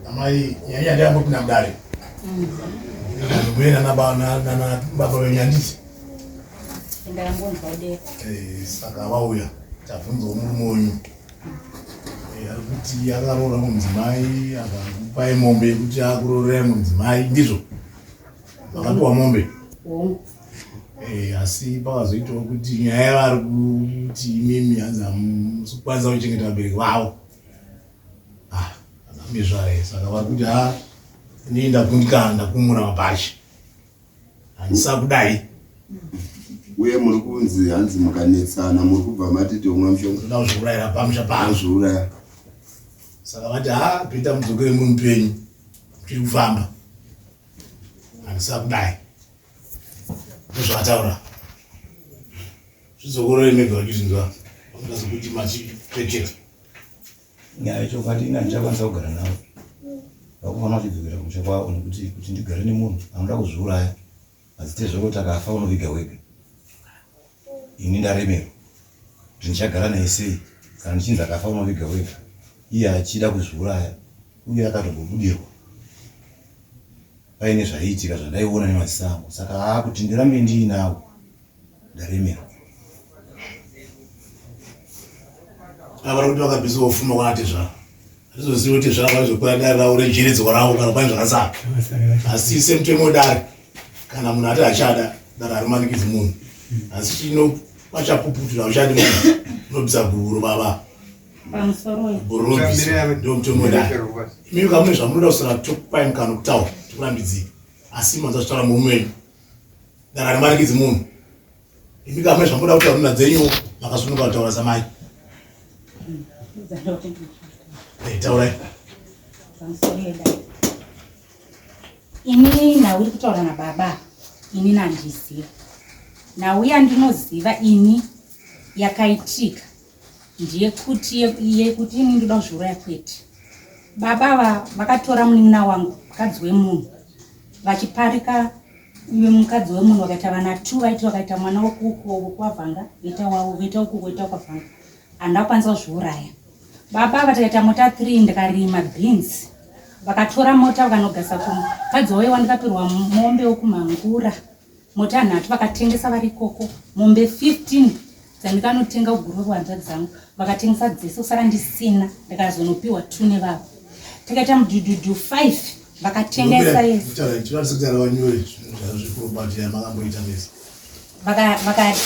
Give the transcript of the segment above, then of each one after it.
Amai nyanya ndio hapo tunamdai. Wewe na baba wenyandisi. Ndio mbona baadaye. Saka wauya. Tafunza umunyu. Kuti akarora mudzimai akakupai mombe kuti akurorera mudzimai ndizvo vakapiwa mombe. Asi pakazoitawo kuti nyaya vari kuti imimi hanzi hamukwanisa kuchengeta vabereki vavo akamizvare saka vari kuti inini ndakundikana ndakumura mabhashi handisa kudai. Uye muri kunzi hanzi mukanetsana muri kubva matiti umwe mushonga toda kuzviurayira pamusha pano zviuraya. Saka vati Peter mudzokere muri mupenyu tiri kufamba handisa kudai ndozvataura zvizokorore mega vachizvinzwa vakazokuti machipeketa nyaya chokati ina ndichakwanisa kugara nawo vakufana kuchidzokera kumusha kwavo nekuti kuti ndigare nemunhu anoda kuzviuraya azitezvo kuti akafa unoviga wega. Ini ndaremerwa kuti ndichagara naye sei kana ndichinzi akafa unoviga wega, iye achida kuzviuraya uye akatogobudirwa paine zvaiitika zvandaiona nemaziso angu. Saka kuti ndirambe ndiinawo ndaremerwa. vari kuti vakabvisa ufuma kwanati zvavo hazvizozivi kuti zvavo vaizokura dare ravo rejeredzwa ravo kana pane zvakasaka. Asi semutemo wedare kana munhu ati achada dare harimanikidzi munhu asi chino pachapuputura uchadi munhu unobvisa guru baba guru unobvisa ndio mutemo wedare. Imimi kamune zvamunoda kusara tokupai mukana kutaura tikurambidzika asi manza zvitaura muumenyu dare harimanikidzi munhu. Imi kamune zvamunoda kutaura nhuna dzenyu makasununga kutaura samai. Taurai. Ini nauri kutaura nababa ini nandiziva nauya ndinoziva ini yakaitika ndeyekuti ini ndoda kuzviuraya kwete. Baba vakatora munin'ina wangu mukadzi wemunhu vachiparika mukadzi wemunhu wakaita vana 2 vaiti wakaita mwana wokuwavhanga veita wavo veita ukuku veita kwavhanga handakwanisa kuzviuraya. Baba vakaita mota 3 ndikarima beans vakatora mota vakanogasa kumukadzi waiwa wandikaperwa mombe wokumhangura mota 3 vakatengesa vari ikoko mombe 15 dzandikanotenga uguru hwehanzvadzi dzangu vakatengesa dzese kusara ndisina ndikazonopiwa 2 nevavo. Takaita mudhudhudhu 5 vakatengesa yese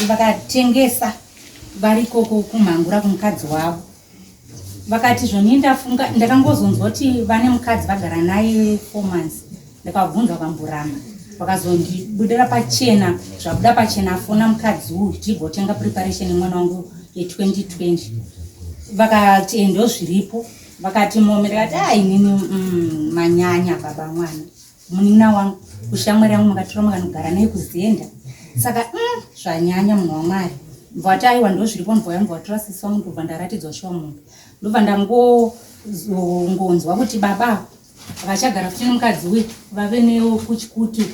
vakatengesa vari ikoko kumhangura kumukadzi wavo. Vakati zvoni ndafunga ndakangozonzwa kuti vane mukadzi vagara naye 4 months ndakabvunza vakamburama vakazondibudira pachena zvabuda pachena afona mukadzi uyu tigotenga preparation yemwana wangu ye2020 vakati endo zviripo vakati mombe ndakati inini manyanya baba mwana munin'ina wangu kushamwari yangu makatora mukanogara naye kuzenda saka zvanyanya munhu waMwari mvati aiwa ndo zviripo mvua yangu watora sisi wangu ndobva ndaratidzwa shuwa munhu ndobva ndangonzwa kuti baba vachagara futi nemukadzi uyu vave newo kuchikutu.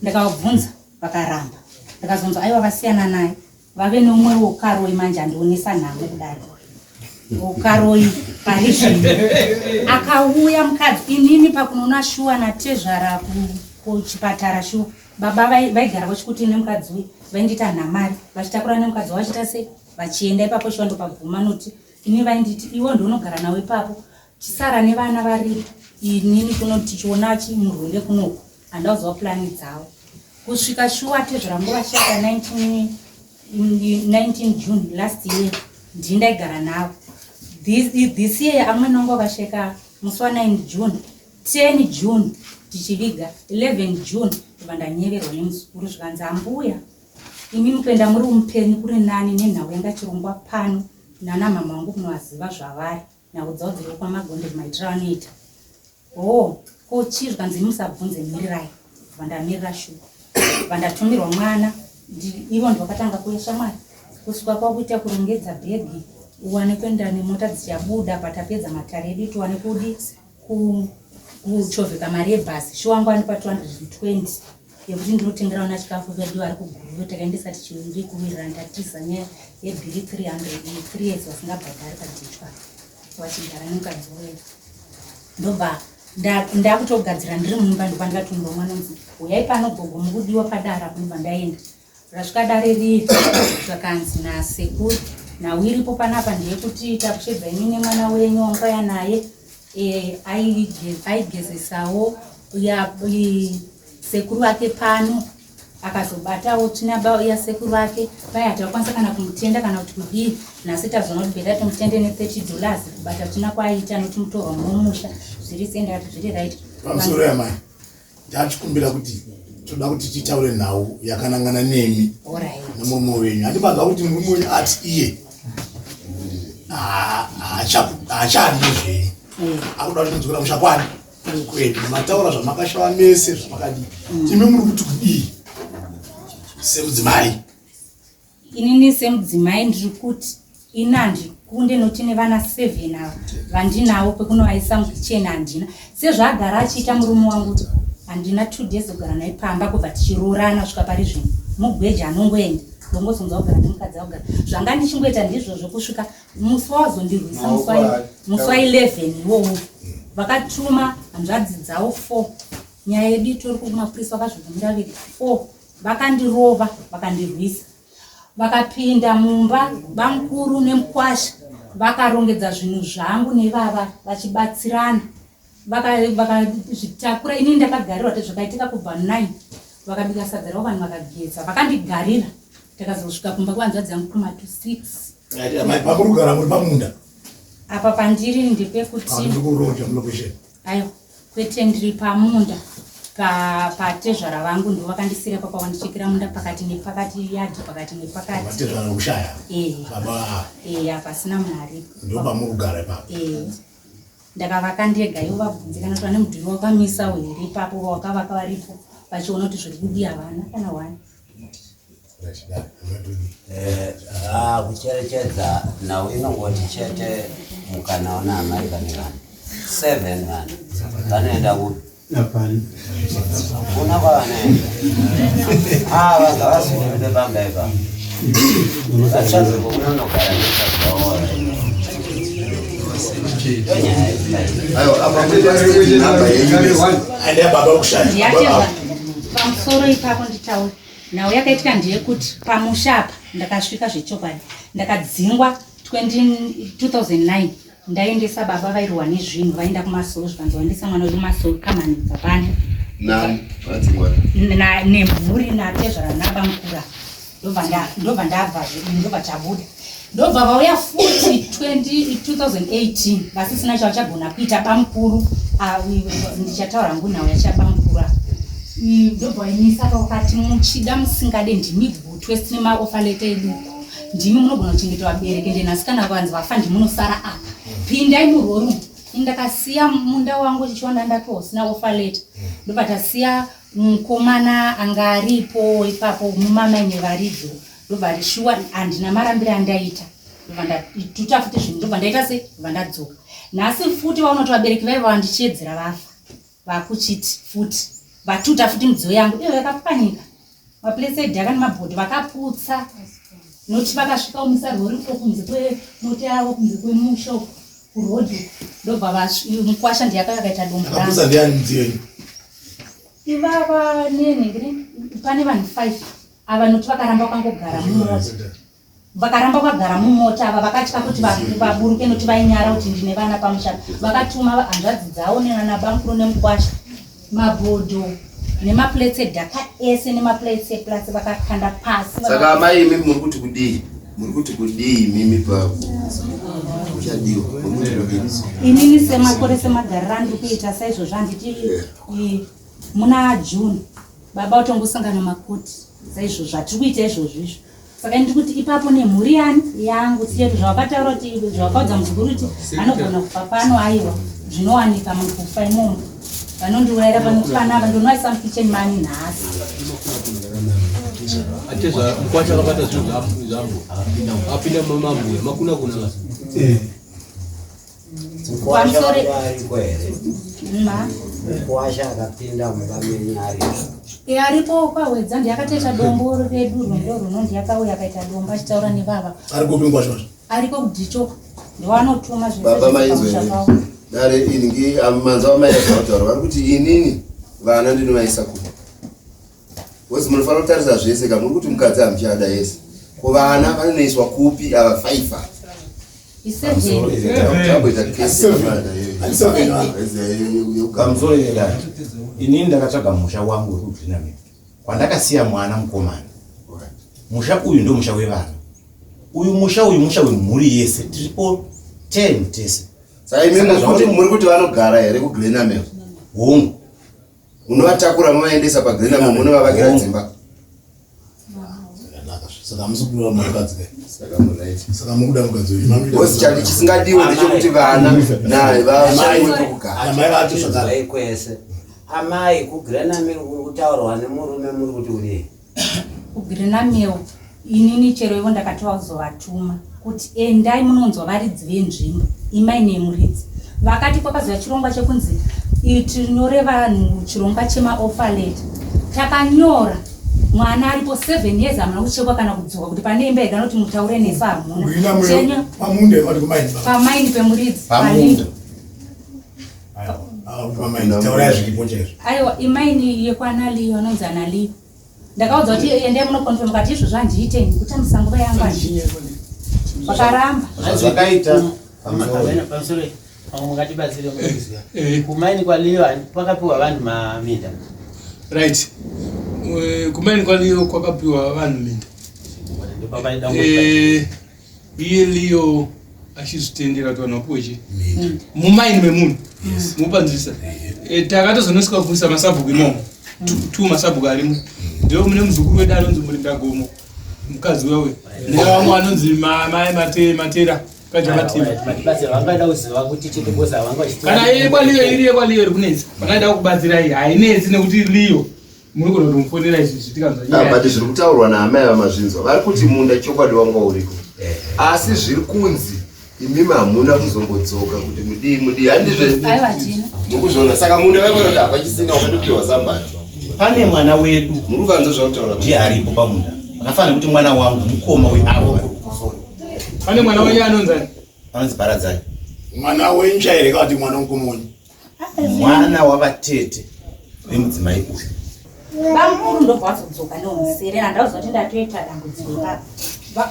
Ndakavabvunza vakaramba ndakazonzwa aiwa vasiyana naye vave neumwe wokaroi manje andionesa nhamo kudaro wokaroi pari zvino akauya mukadzi inini pakunoona shuwa natezvara kuchipatara shuwa baba vaigara kuchikutu nemukadzi uyu vaindita nhamari vachitakura nemukadzi wachita sei vachienda ipapo shuwa ndopabvuma noti ini vainditi iwo ndonogara nawe ipapo tisara nevana vari inini kunoti tichiona chimurwere kunoku handauziva plani dzavo kusvika shuwa tezvarangu vashaka 19 June last year ndindaigara navo. This year amwe nongo vakasheka musi wa9 June 10 June tichiviga 11 June vandanyeverwa nemusukuru zvikanzi ambuya imi mukuenda muri umupenyu kuri nani nenhau yanga chirongwa pano nana mama wangu kunovaziva zvavari nhau dzavo dziri kwamagondo maitira vanoita ko chii zvikanzi musabvunze mirirai vandamirira shuwa vandatumirwa mwana ivo ndovakatanga kuesha Mwari kusvika kwakuita kurongedza bhegi uwane kuenda nemota dzichabuda patapedza matare edu tiwane kudi kuchovheka mari yebhasi shuwa wangu anipa 220 yekuti ndinotengera vana chikafu vedu vari kuguru takaendesa tichiri kuwirira ndatiza nyaya yebhiri 300 3 years vasingabhadhari padhitwa vachigara nemukadzi wedu ndobva ndakutogadzira ndiri mumba ndobva ndikatumba mwana unzi uyai pano gogo mukudiwa padara kunobva ndaenda rasvika dare riri zvakanzi nasekuru nhau iripo panapa ndeyekuti takushedza imi nemwana wenyu wangaya naye aigezesawo sekuru wake pano akazobatawo tsvinaba yasekuru wake pai hatakwanisa kana kumutenda kana kuti kudii nhasi tazoona kuti bheta timutende ne$30 kubata tsvina kwaaita nokuti mutorwa mumusha zviri sendati zviri right pamusoro yamai ndachikumbira kuti toda kuti titaure nhau yakanangana nemi nemurume wenyu hatibaga kuti murume wenyu ati iye haachadi nezvenyu akuda kuti mudzokera mushakwadi kwedu mataura zvamakashava mese zvamakadii timi muri kuti kudii semudzimai inini semudzimai ndiri kuti inandikunde noti nevana 7 ava vandinawo pekunovaisa mukicheni handina sezvaagara achiita murume wangu kuti handina 2 days kugara naye pamba kubva tichiroorana kusvika pari zvino mugweja anongoenda ndongozonza kugara nemukadzi akugara zvanga ndichingoita ndizvo zvokusvika musi wazondirwisa musi wa11 iwowo vakatuma hanzvadzi dzavo 4 nyaya yedu itori kumapurisa vakazvibvumira viri 4 vakandirova vakandirwisa vakapinda mumba bamukuru nemukwasha vakarongedza zvinhu zvangu nevava vachibatsirana vakazvitakura ini ndakagarira kuti zvakaitika kubva 9 vakabika sadza ravo vanhu vakageza vakandigarira takazosvika kumba kuhanzvadzi yangu kuma to 6 pamurugara muri pamunda apa pandiri ndepekuti aiwa kwete ndiri pamunda patezvara vangu ndo vakandisira papa wandichekera munda pakati nepakati yadhi pakati nepakati patezvara kushaya baba pasina munhu aripo ndo pamurugara ipapo ndakavaka ndega ivo vabvunze kana kuti vane mudhuri wakamisa here ipapo wakavaka varipo vachiona kuti zviri kudii havana kana wani kucherechedza nhau inongoti chete mukanaona amai vane vanhu 7 vanhu vanoenda kupi kuna kwavanaenda vanga vasinivide pamba ipa vachazokomunonogara nechazaora pamusoro ipapo nditaura nhau yakaitika ndeyekuti pamushapa ndakasvika zvechokwadi ndakadzingwa 2009 ndaendesa baba vairwa nezvinhu vaenda kumasoro zvikanzi waendesa mwana wedu masoro kamanidza pane nemhuri natezvara naba mukura ndobva ndabva ndobva tabuda ndobva vauya futi 2018 vasisina chavachagona kuita bamukuru ndichataura ngu nhau yachabamukuru ndobva inisaka wakati muchida musingade ndimi bhutwe sine maofaleta edu ndimi munogona kuchengeta vabereki ende nasikana vanzi vafa ndimunosara apa pindai murori ndakasiya munda wangu chichiwanda ndatowa usina ofaleta ndobva tasiya mukomana anga aripo ipapo mumamaine varidzo ndobva rishuwa handina marambiro andaita tuta futi zvinhu ndobva ndaita se ndobva ndadzoka nhasi futi vaunoti vabereki vaiva vandichiedzera vafa vakuchiti futi vatuta futi midziyo yangu iyo yakapwanyika maplesedi aka nemabhodhi vakaputsa noti vakasvika umisa rori kunze kwemoti yavo kunze kwemusha kurodhi ndobva mukwasha ndiyaka yakaita dombo ivava nenhengeri pane vanhu 5 ava noti vakaramba vakangogara mumota vakaramba vakagara mumota ava vakatya kuti vaburuke noti vainyara kuti ndine vana pamusha vakatuma hanzvadzi dzavo nenanabamukuru nemukwasha mabhodho nemaplates edhaka ese nemaplates eplasi vakakanda pasi saka amai imi muri kuti kudii mimi kuchadiwa inini semakore semagarira ndiri kuita saizvozvo handiti muna June baba utongosangana makoti saizvozvo zvatiri kuita izvozvo izvo saka ndiri kuti ipapo nemhuri yangu tiyetu zvavakataura kuti zvavakaudza muzukuru kuti anogona kufa pano aiwa zvinowanika mukufa imomo vanondiurayira panopana vandonovaisa mukicheni mani nhasi atezva mukwasha akabata zvinhu zvambo apinda mumambuya makuna kuna mukwasha akapinda mubamenyari aripo kwahwedza ndiyakateta dombo redu rwendo runo ndiyakauya akaita dombo achitaura nevava ariko kupingwa zvazvo ariko kudhicho ndowanotuma baba maizwe dare ingi amanza wamaita kutaura vari kuti inini vana ndinovaisa kuba wezi munofanira kutarisa zvese ka muri kuti mukadzi hamuchada yese ko vana vanonoiswa kupi ava 5 kamusorera inini ndakatsvaga musha wangu wekugrinamil kwandakasiya mwana mukomana. Musha uyu ndo musha wevana, uyu musha wemhuri yese, tiripo 10 tese. Saka imwe muri kuti vanogara here kuGrenamel? Hongu unovatakura muvaendesa paGrenamel munovavakira dzimba. Saka musukura mukadzi saka muraiti saka mukuda mukadzi uyu bosi chandi chisingadiwe ndechekuti vana naye vashanywe kugara mai vacho zvakare kwese amai kuGrenamel kutaurwa nemurume muri kuti uri kuGrenamel inini chero ivo ndakatova kuzovatuma kuti endai munonzwa varidzi venzvimbo imai nemuridzi vakati kwakazouya chirongwa chekunzi tinyore vanhu chirongwa chemaofalet takanyora mwana aripo 7 years amana kuchekwa kana kudzoka kuti pane imba yega noti mutaure nesu hamuna chenya pamunde vari kumaini pamaini pemuridzi pamunde taura zvikipo chaizvo aiwa imaini yekwanaliyo anonzi analiyo ndakaudza kuti endai munokonfirm kati izvo zvandiiteni kuti musango vayangu vakaramba zvakaita pamusoro mungatibatsire munoziva kumaini kwaliyo kwakapiwa vanhu maminda right kumaini kwaliyo kwakapiwa vanhu minda iye liyo achizvitendera kuti vanhu vapiwe chi mumaini memunhu mupanzisa takatozonosvika kuvisa masabhuku imomo 2 masabhuku arimo ndio mune muzukuru wedu anonzi Murindagomo mukadzi wewe nevamwe anonzi matera kana iye kwaliyo iriye kwaliyo iri kunetsa vakaida kubatsira iyi hainetsi nekuti liyo muri kuda kumufonera izvi zvitikabut zviri kutaurwa naamai vamazvinzwa vari kuti munda chokwadi wanga uriko asi zviri kunzi imimi hamuna kuzongodzoka kuti mudi handizvemukuzvona saka munda vaikonoti hapachisina ukandopiwa sambati pane mwana wedu muri kukanzwa zvakutaura ndiye aripo pamunda akafanira kuti mwana wangu mukoma weavo pane mwana wenyu anonzani anonzi Bharadzani mwana wenyu here kati mwana mukomoni mwana wavatete vemudzimai uyu bamukuru ndobva vazodzoka neomusere handauziva kuti ndatoita dambudziko ipapo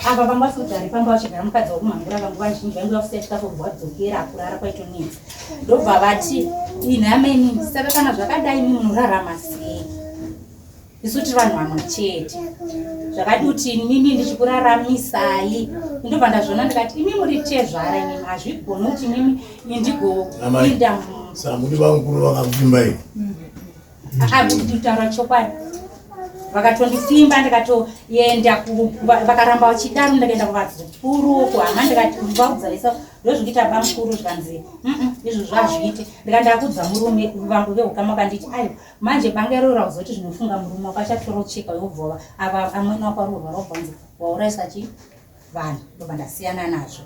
ava vanga vasingogari pamba vachigara mukadzi wakumhangura vangu vazhinji vainguva kusai chikafu vadzokera kurara kwaitonetsa ndobva vati inhamainini saka kana zvakadai mi munorarama sei isu tiri vanhu vamwe chete zvakadi kuti mimi ndichikuraramisai ndobva ndazvona ndikati imi muri tezvara imimi hazvigoni kuti mimi indigopinda saka muti vamukuru vakakupimbai kutaura chokwadi vakatondipimba ndikatoenda vakaramba vachidaro ndikaenda kuvadzukuru kuhama ndikati vakudzavisa ndozvikuita bamukuru zvikanzi izvo zvazviite ndikandakudza murume vangu veukama vakanditi aiwa manje bangerora kuzoti zvinofunga murume wakachatora ucheka wobvova ava amweni wakwarurwa robvanzi wauraisa chi vanhu ndobva ndasiyana nazvo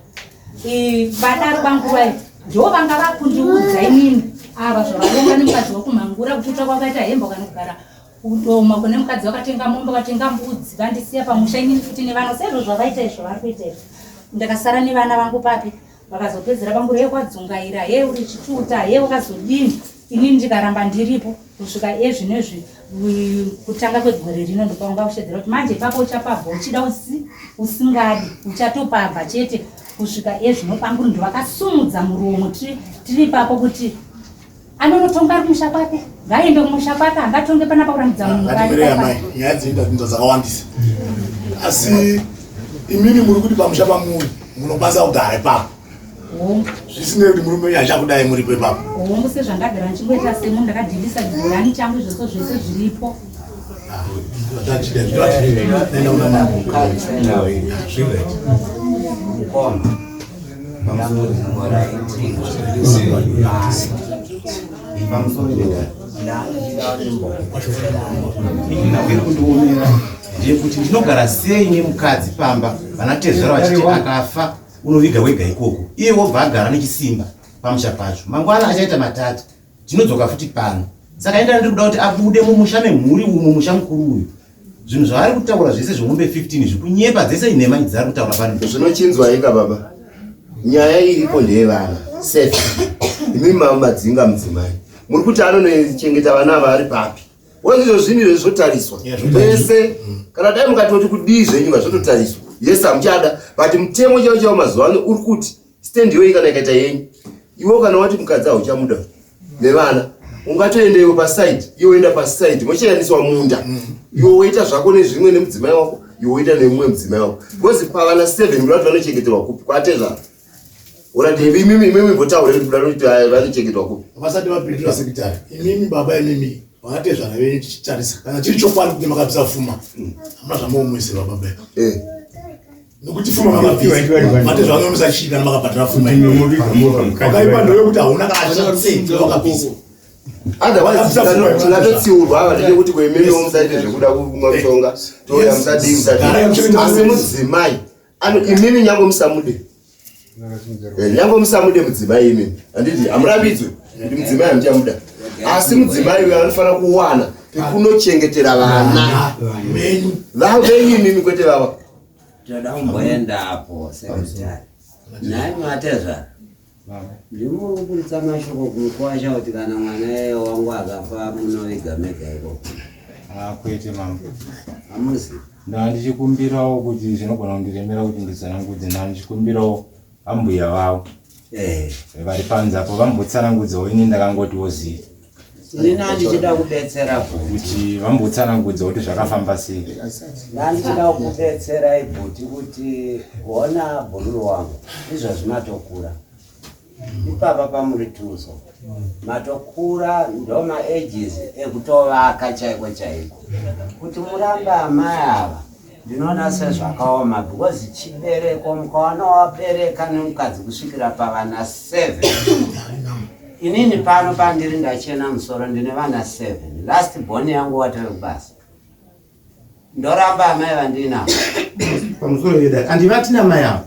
vadaro bangu vai ndo vanga vakundiudza inini ava zvavaronga nemukadzi wakumhangura kuti utsva kwakaita hemba kana kugara udoma kune mukadzi wakatenga mombe wakatenga mbudzi vandisiya pamusha inini futi nevana sezvo zvavaita izvo vari kuita izvo ndakasara nevana vangu papi vakazopedzera vangu ye kwadzungaira ye uri chituta ye wakazodini inini ndikaramba ndiripo kusvika ezvinezvi kutanga kwegore rino ndopanga kushedzera kuti manje pako uchapabva uchida usingadi uchatopabva chete kusvika ezvinopanguri ndovakasumudza muromo tiri papo kuti anonotonga ari kumusha kwake ngaende kumusha kwake angatonge panapa kurambidza munhuatimire nyaya dzinoita zinto dzakawandisa asi imini muri kuti pamusha pamuri munokwanisa kugara ipapo zvisinei kuti murume yacha kudai muripo ipapo hongu sezvandagara ndichingoita semunhu ndakadhilisa chibhorani changu izvozvo zvese zviripo ndekuti ndinogara sei nemukadzi pamba vanatezvera vachiti akafa unoviga wega ikoko iye wobva agara nechisimba pamusha pacho mangwana achaita matatu tinodzoka futi pano saka enda ndiri kuda kuti abude mumusha memhuri umu musha mukuru uyu zvinhu zvavari kutaura zvese zvomombe 15 zvikunyepa dzese inhema idzari kutaura pano zvinochinzwa ika baba nyaya iripo ndeyevana 7 imi madzinga mudzimai muri kuti anochengeta vana vari papi wezvizvo zvinhu zvotariswa vese kana dai mukatoti kudii zvenyu zvototariswa yes amuchada but mutemo chavo mazuva ano uri kuti stand iwe kana ikaita yenyu iwe kana wati mukadzi hauchamuda nevana ungatoenda iwe paside iwe uenda paside mochayaniswa munda iwe woita zvako nezvimwe nemudzimai wako iwe woita nemumwe mudzimai wako because pavana 7 kuti vanochengeterwa kupi kwatezvaro urati imimi votaura kuti vanoti vanochengeterwa kupi vasati vapindura sekitari imimi baba imimi vanatezvana vechitarisa kana chiri chokwadi kuti makabvisa fuma hamuna zvamuomweserwa baba nokuti fuma matezva vanomisa chii kana makabhatira fuma wakaipa ndo yekuti hauna kana wakabvisa atotsiurwa vanenge kuti kwemene musaite zvekuda kumwa mushonga toya musadii asi mudzimai imimi nyange musamude nyange musamude mudzimai imimi handiti hamurambidzwe kuti mudzimai hamuchamuda asi mudzimai uyo anofanira kuwana pekunochengetera vana venyu imimi kwete vava toda kumboendapo sekretari nai matezvara ndimurikuburitsa mashoko kukwasha kuti kana mwana wangu akafa munoviga mega ikoko kwete mambo hamuzi ndandichikumbirawo kuti zvinogona kundiremera kuti nditsanangudze ndandichikumbirawo ambuya vavo vari panze apo vambotsanangudzawo ini ndakangotiwo zivi ini nandichida kudetsera kuti vambotsanangudza kuti zvakafamba sei nandichida kudetsera ibhuti kuti ona bhururu wangu izvozvi matokura ipapa pamuri tuso matokura ndo maages ekutovaka chaiko chaiko kuti muramba amai ava ndinoona sezvakaoma because chibereko mukaona wabereka nemukadzi kusvikira pavana 7 inini pano pandiri ndachena musoro ndine vana 7 last born yangu watove kubasa ndoramba amai vandinavo pamusoro yeda andivati namai avo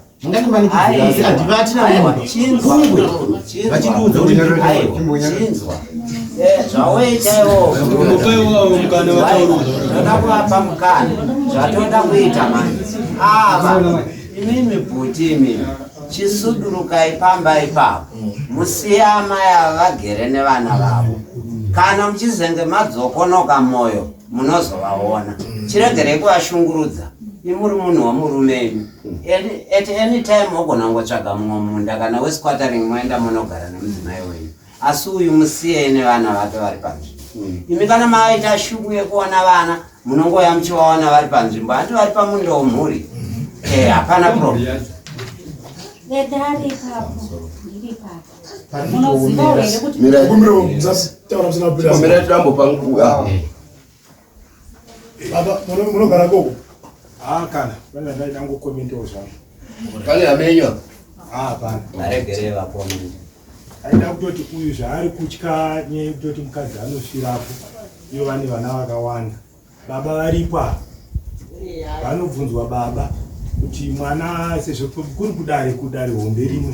zvavaiitaivozvakuapa mukana zvatoda kuita mani ava imimi bhuti imimi chisudurukai pamba ipapo musiye amai ava vagere nevana vavo kana muchizenge madzokonoka moyo munozovaona chiregerei kuvashungurudza imuri munhu wemurume imi at any time ogona ngotsvaga mumwe munda kana wesquattering moenda munogara nemudzimai wenyu asi uyu musiyei nevana vake vari panzvimbo imi kana maita shungu yekuona vana munongoya muchivaona vari panzvimbo handi vari pamunda womhuri hapana problem munogara koko kana pana ndaida ngokomentawo zvangu pane amenywa pana varegere vakomenti aida kutoti uyu zvaari kutya nyaya yekutoti mukadzi anosvirapo iyo vane vana vakawanda baba varipo apa vanobvunzwa baba kuti mwana sezvo kuri kudare hombe rimwe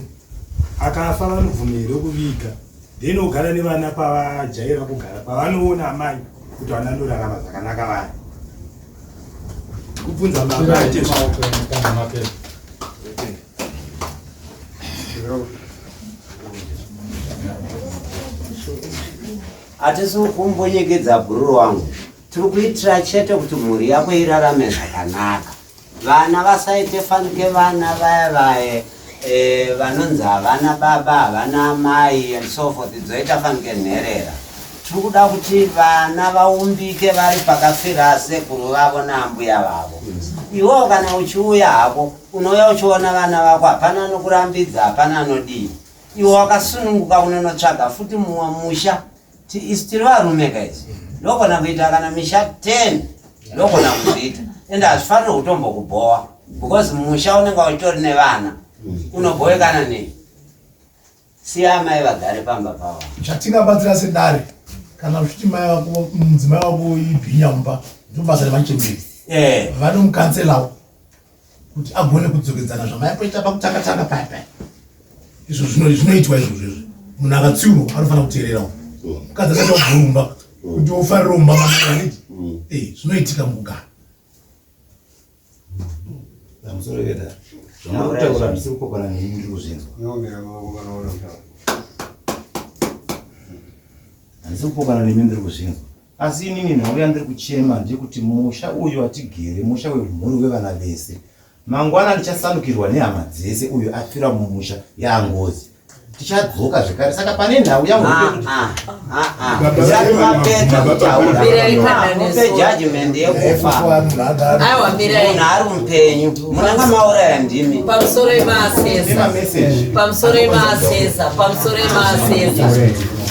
akafa vanobvumirwe kuviga then ogara nevana pavajaira kugara pavanoona amai kuti vana ndorarama zvakanaka vari kubvunza baba hatisi kumbonyekedza bhururu wangu tiri kuitira chete kuti mhuri yako irarame zvakanaka vana vasaite fanike vana vaya vaye vanonzi havana baba havana mai and so forth dzoita fanike nherera tiri kuda kuti vana vaumbike vari pakafira sekuru vavo naambuya vavo iwo kana uchiuya hako unouya uchiona vana vako hapana anokurambidza hapana anodii iwo wakasununguka unonotsvaga futi mumwe musha isi tiri varume kaisi ndogona kuita kana misha 10 ndogona kuzviita ende hazvifaniri kutombokubhowa because musha unenge uchitori nevana unobhowekana nei siya amai vagare pamba pavo chatingabatsira sedare kana uchiti mudzimai wako ibhinya mumba ndobasa revachemberi vanomukanselawo kuti agone kudzokedzana zvamaipoita pakutakataka paipai izvo zvinoitwa izvozvezvo munhu akatsiurwa anofanira kuteererawo mukadzi asati wagurumba kuti wofarira umba maniti zvinoitika mukugara zvamutaura ndisiri kukokana neni ndiri kuzvinzwa handisi kupokana nemi ndiri kuzvinzwa asi inini nhauya ndiri kuchema ndekuti musha uyu watigere musha wemhuri wevana vese mangwana ndichasandukirwa nehama dzese uyu afira mumusha yaangozi tichadzoka zvekare saka pane nhau yangu judgment yekufa munhu ari mupenyu munanga mauraya ndimi pamusoro emaasesa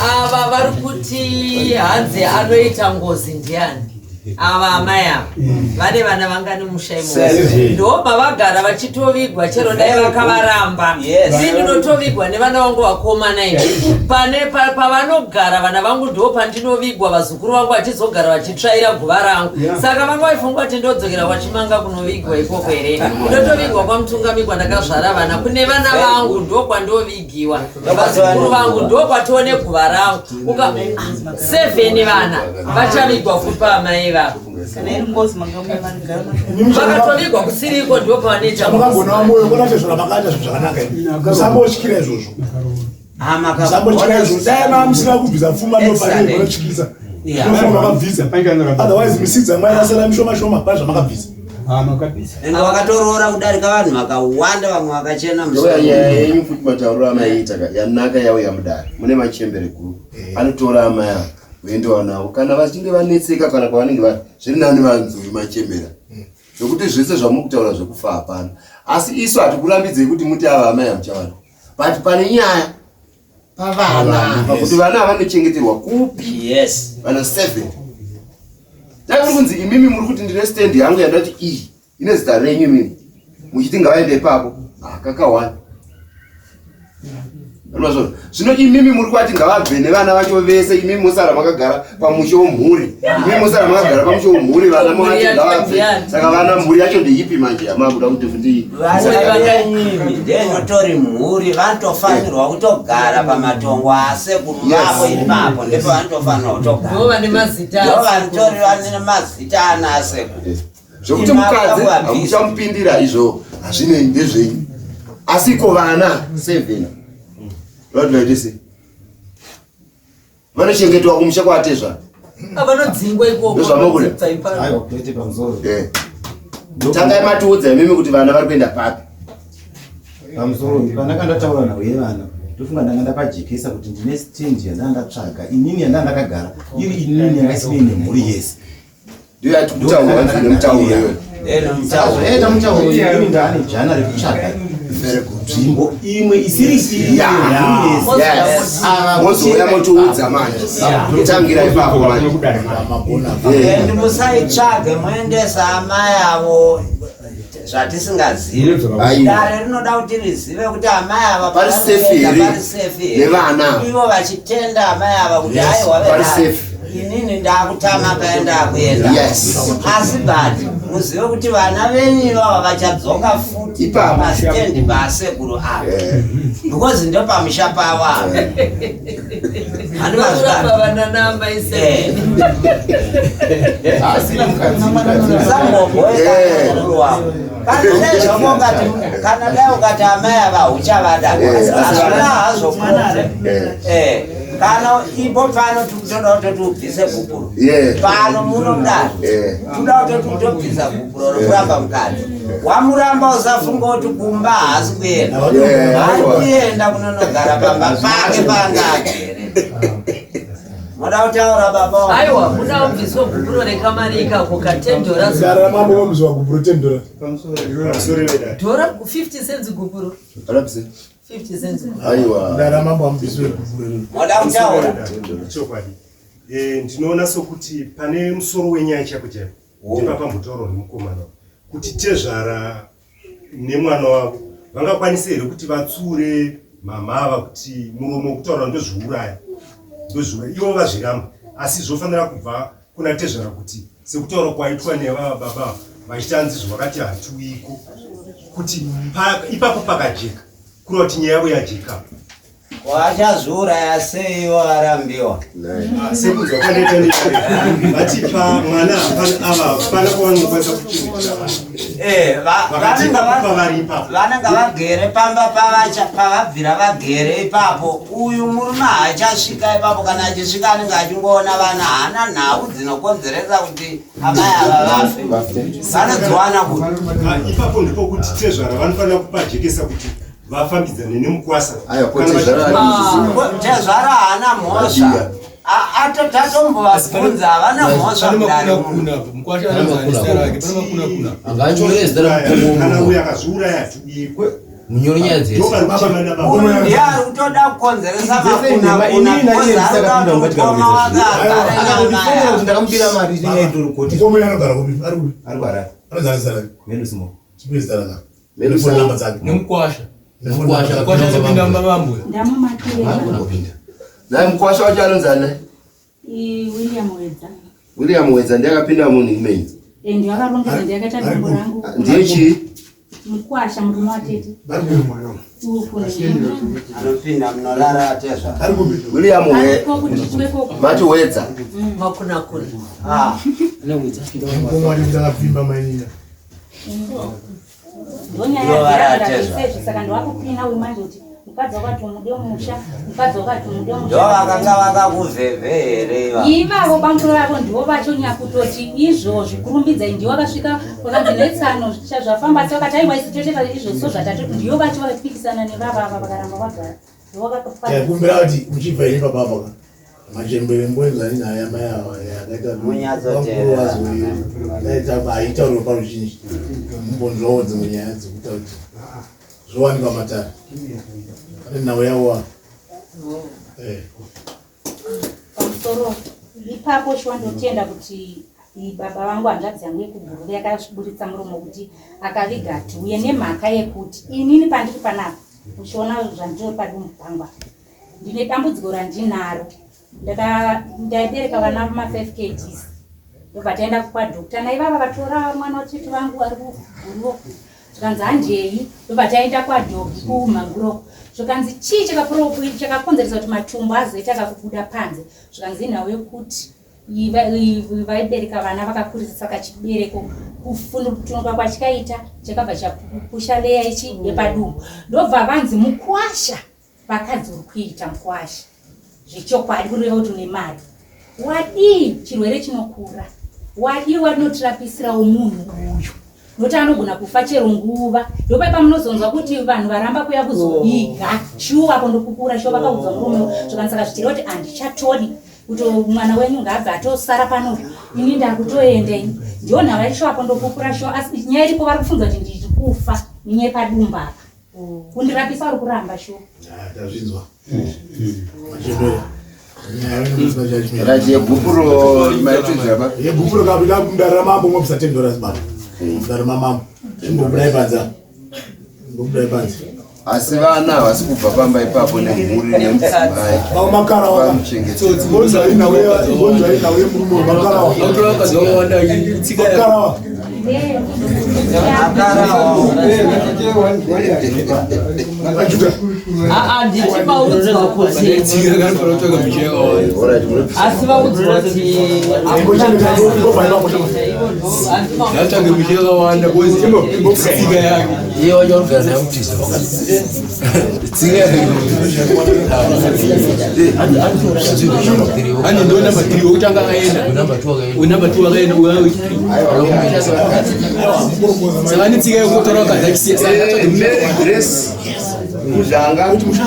ava vari kuti hanzi anoita ngozi ndiani ava amai ava vane vana vangani mushai ndobva vagara vachitovigwa chero dai vakavaramba ndinotovigwa nevana vangu vakomana pavanogara vana vangu ndo pandinovigwa vazukuru vangu vachizogara vachitsvaira guva rangu saka vanga vaifunga kuti ndodzokera kwachimanga kunovigwa ikoko here ndotovigwa kwamutungamigwa ndakazvara vana kune vana vangu ndo kwandovigiwa vazukuru vangu ndo kwatione guva rangu 7 vana vachavigwa futi paamai vakatovigwa kusiriko ndo pavanoita makambona moyo kona chezvona makaita zvinhu zvakanaka musambotyira izvozvo musambotyira izvozvo dai mamusina kubvisa pfuma ndopanei vanotyisa makabvisa otherwise misidza mwai rasara mishoma shoma pane zvamakabvisa ende vakatoroora kudarika vanhu vakawanda vamwe vakachena nyaya yenyu futi matauriro amaiita yanaka yavo yamudare mune machembere guru anotora amai avo kuendawa navo kana vachinge vanetseka kana kwavanenge vari zviri nani vanzuri machembera zvokuti zvese zvamuri kutaura zvekufa hapana asi isu hatikurambidzei kuti muti ava amai hamuchavana but pane nyaya pavana pakuti vana vanochengeterwa kupi vana 7 dauri kunzi imimi muri kuti ndine stand yangu yandati iyi ine zita renyu imimi muchiti ngavaende ipapo kakawanda zvino imimi muri kwati ngavabve nevana vacho vese imimi musara makagara pamusha womhuri imimi musara makagara pamusha womhuri vana mavati ngavabve saka vana mhuri yacho ndeipi manje yamakuda kuti futi ndenotori mhuri vanotofanirwa kutogara pamatongo asekuru vavo ipapo ndipo vanotofanirwa kutogara ndovanotori vane mazita ana asekuru zvokuti mukadzi hamuchamupindira izvo hazvinei ndezvenyu asi ko vana 7 vadvaitese vanochengetwa kumusha kwatezva vanodzingwa ikokopete pamusoro tangai matiudza imimi kuti vana vari kuenda papi pamusoro pandakandataura nhau yevana ndofunga ndanga ndapajekesa kuti ndine stendi yandandatsvaga inini yandandakagara iri inini yakaisine nemhuri yese ndiyo yatikutauraemutauro ini ndaane jana rekutsvaga nzvimbo imwe isiri mozoya motiudza manje tangira ipapo ende musaitsvage moendesa amai avo zvatisingazivi dare rinoda kuti rizive kuti amai ava pari sefi nevana ivo vachitenda amai ava kuti aiwa inini ndakutama paenda kuenda asi bati muzive kuti vana venyu ivava vachadzoka futi pastendi paasekuru avo because ndo pamusha pavo avo kana dai ukati amai ava uchavada azvina hazvo kana ipo pano tikutoda kuti ubvise bhubhuro pano muno mudari toda kuti utobvisa bhubhuro rokuramba mukati wamuramba usafunga kuti kumba haasi kuenda ari kuenda kunonogara pamba pake paangagere moda kutaura baba aiwa muda ubviswa bhubhuro rekamari ikako katendora zara mambo vomuzwa bhubhuro tendora dora 50 cents bhubhuro 50 cents aiwa ndara mambo ambiswe moda kutaura chokwadi ndinoona sokuti pane musoro wenyaya chako chako ndipapambutauro nemukomana kuti tezvara nemwana wavo vangakwanisa here kuti vatsure mamava kuti muromo wekutaura ndozviuraya ivo vazviramba asi zvofanira kubva kuna tezvara kuti sekutaura kwaitwa nevababa vachitanzi zvakati hatiwiko kuti ipapo pakajeka kureva kuti nyaya yavo yajeka wachazura yaseyo arambiwa sekuzwa kwaneta ni vatipa mwana pana kwavanokwanisa kuchimitira vanenge vagere pamba pavabvira vagere ipapo uyu murume haachasvika ipapo kana achisvika anenge achingoona vana hana nhau dzinokonzeresa kuti amai ava vafe vanodziwana kuti ipapo ndipo kuti tezvara vanofanira kupajekesa kuti vafambidzane nemukwasa tezvara hana mhosva atatombovabvunza havana mhosva kana uyo akazviuraya tubikwe uyu ndiye ari kutoda kukonzeresa mukwasha wacho anonzana William Wedza ndiye akapinda munhu imenzi ndio akarongera ndiye akaita dombo rangu ndiye chi mukwasha murume watete anopinda munorara atezva William mati Wedza makuna kuri saka ndowakupina uyu manje kuti mukadzi wakati umude musha mukadzi wakati umude musha ndo vakanga vakakuvhevhere ivavo bambulo ravo ndivo vachonya kutoti izvozvi kurumbidzai ndivo vakasvika kwakanzi netsano zvafamba asi vakati aiwa isi tocheta izvo so zvatatoti ndivo vacho vakapikisana nevavava vakaramba vagara kumbira kuti uchibva ini papapa machembere mbwenzani naye amai ava akaita aitauriwa paruzhinji mumbonzwawo dzimwe nyaya dzekuita kuti zvowanikwa matare ane nhau yavowa pamusoro ipapo chiwandotenda kuti baba vangu hanzvadzi yangu yekuguru yakasviburitsa muromo kuti akaviga ati uye nemhaka yekuti inini pandiri panapa uchiona zvandiri padumbu pangwa ndine dambudziko randinaro ndaibereka vana ma5 kgs ndobva taenda kwadokta naivava vatora mwana wachiti vangu ari kuguruwo zvikanzi handei ndobva taenda kwadhogi kumhanguro zvikanzi chii chakakonzeresa kuti matumbu azoita akakubuda panze zvikanzi nhau yekuti vaibereka vana vakakurisa saka chibereko kutunuka kwachikaita chakabva chapusha leya ichi yepadumbu ndobva vanzi mukwasha vakadzi uri kuita mukwasha zvechokwadi kureva kuti une mari wadii chirwere chinokura wadii wadinotirapisirawo munhu uyu nokuti anogona kufa chero nguva ndopaipa munozonzwa kuti vanhu varamba kuya kuzobiga shuwa kundokukura shuwa vakaudzwa murume zvikanisaka zvichireva kuti handichatodi kuti mwana wenyu ngaabva atosara pano ini ndakutoenda ini ndiwo nhau yaishuwa kundokukura shuwa asi nyaya iripo vari kufunza kuti ndiri kufa ninye padumba apa kundirapisa vari kuramba shuwa tazvinzwa yebhupuro maitizvaba yebhupuro kapinda mudare mambo mobvisatendora zibaba mudare mamambo chimbobudai panza chimbobudai panza asi vana havasi kubva pamba ipapo nemhuri nemudzimai vamakarawaonzvainauye murume makarawa asi vaudzwa kuti yatange michero yakawanda tsika yake iye wanyorugara nayo mutiza tsika ani ndo namba 3 wokutanga akaenda namba 2 akaenda uya wechipiri saka ni tsika yekutora wakadza chisiya saka grace muzhanga